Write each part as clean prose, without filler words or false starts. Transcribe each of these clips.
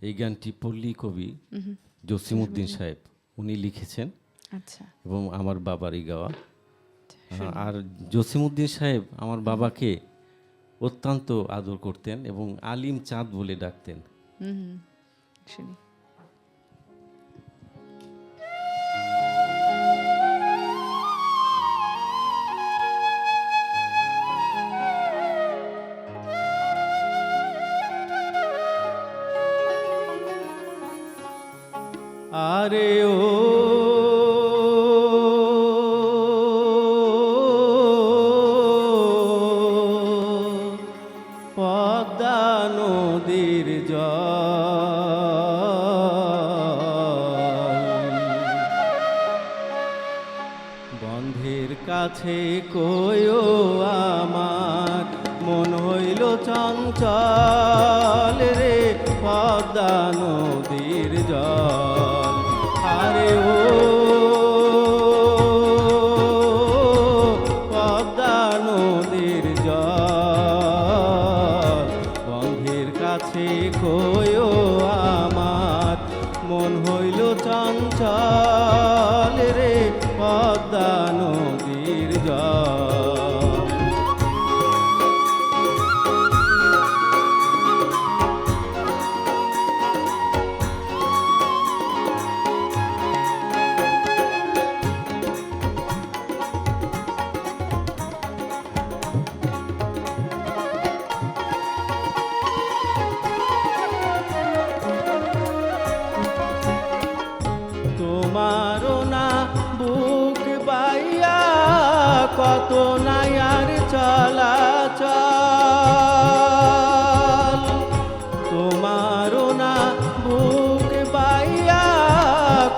এই গানটি পল্লী কবি জসিমউদ্দিন সাহেব উনি লিখেছেন। আচ্ছা। এবং আমার বাবারই গাওয়া। আর জসিমউদ্দিন সাহেব আমার বাবাকে অত্যন্ত আদর করতেন এবং আলিম চাঁদ বলে ডাকতেন। শুনি। আরে ও পদ্মা নদীর জল, বন্ধের কাছে কইও আমার মন হইল চঞ্চল রে, পদ্মা নদীর জল। আরে ও পদ্মা নদীর জল, বন্ধের কাছে কইও আমার মন হইল চঞ্চল রে, পদ্মা নদীর জল। তোমারও না বুক বাইয়া কত নায়ার চলাচল, তোমারও না বুক বাইয়া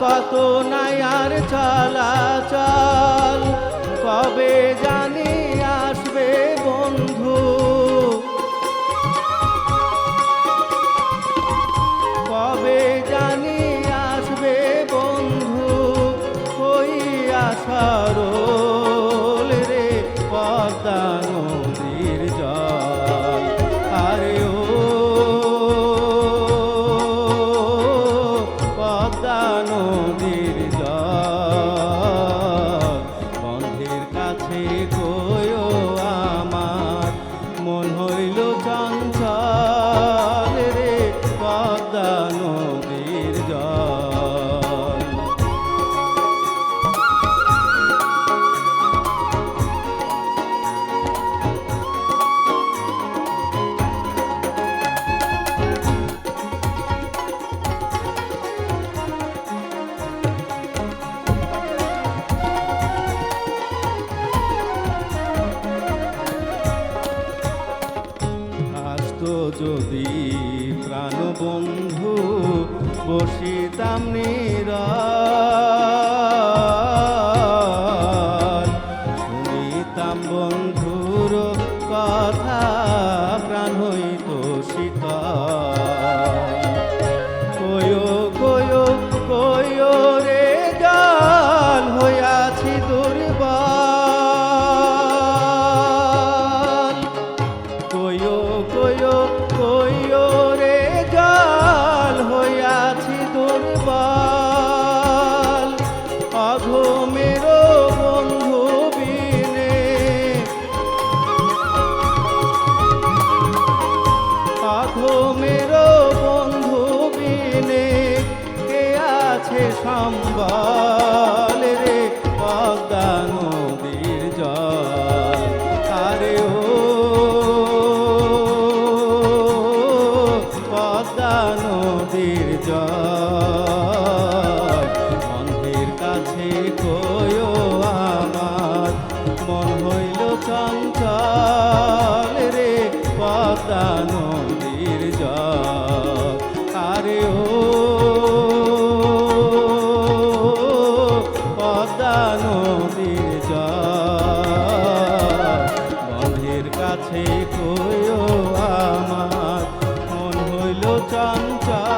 কত নায়ার চলাচল, কবে জানি আসবে বন্ধু, কবে জানি আসবে বন্ধু, হইয়া সরল রে, পদ্মা নদীর জল। আরে ও পদ্মা নদীর জল, বন্ধের কাছে কইও আমার মন হইল চঞ্চল রে, পদ্মা নদীর জল। আসতো যদি প্রাণবন্ধু বসিতাম নীরব, শুনিতাম বন্ধুর কথা প্রাণ হইত শীতল, কয়ো কয়ো কয়ো রে জল হইয়াছি দুর্বল, কয়ো কয়ো কয়ো রে জল হইয়াছি দুর্বল, অঘমের বন্ধু বিনে, অঘমের বন্ধু বিনে কে আছে সম্বল রে, পদ্মা নদীর জল। আরে ও পদ্মা নদীর জল, বন্ধের কাছে কইও আমার মন হইল চঞ্চল রে, পদ্মা নদীর জল। আরে ও পদ্মা নদীর জল, বন্ধের কাছে কইও আমার মন হইল চঞ্চল